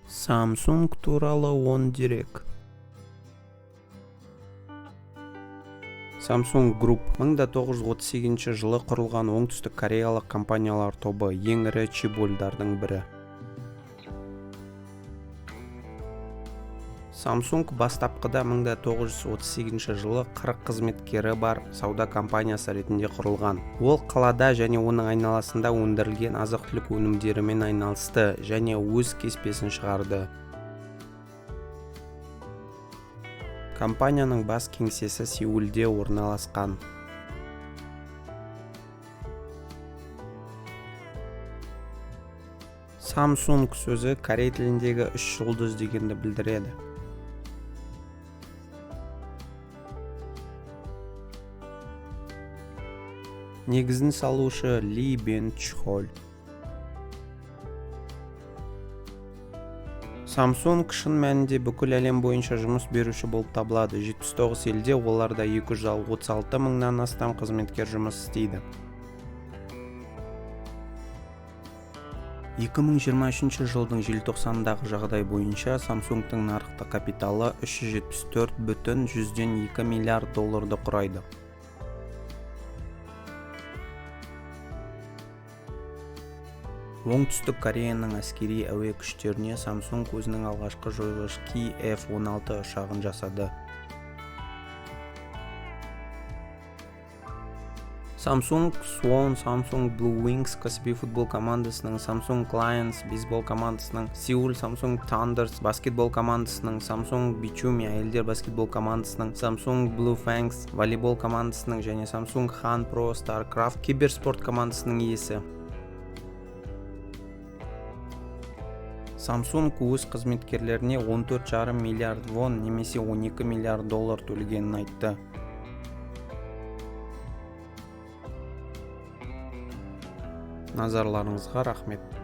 Samsung туралы 10 дерек. Samsung Group 1938 жылы құрылған оңтүстік кореялық компаниялар тобы, ең ірі чебольдардың бірі. Samsung бастапқыда 1938 жылы 40 қызметкері бар сауда компаниясы ретінде құрылған. Ол қалада және оның айналасында өндірілген азық-түлік өнімдерімен айналысты және өз кеспесін шығарды. Компанияның бас кеңсесі Сеулде орналасқан. Samsung сөзі корей тіліндегі 3 жұлдыз дегенді білдіреді. Негізін салушы Ли Бен Чхоль. Samsung шын мәнінде бүкіл әлем бойынша жұмыс беруші болып табылады. 79 елде оларда 236 мыңнан астам қызметкер жұмыс істейді. 2023 жылдың желтоқсандағы жағдай бойынша Samsung'тың нарықтық капиталы 374,2 миллиард долларды құрайды. Оңтүстік Кореяның әскери әуе күштеріне Samsung өзінің алғашқы жойғыш Ki-F-16 ұшағын жасады. Samsung Swan, Samsung Blue Wings кәсіби футбол командасының, Samsung Lions бейсбол командасының, Seoul Samsung Thunders баскетбол командасының, Samsung Bichumi әйелдер баскетбол командасының, Samsung Blue Fangs волейбол командасының және Samsung Han Pro StarCraft киберспорт командасының иесі. Samsung өз қызметкерлеріне 14,5 миллиард вон немесе 12 миллиард доллар төлегенін айтты. Назарларыңызға рахмет.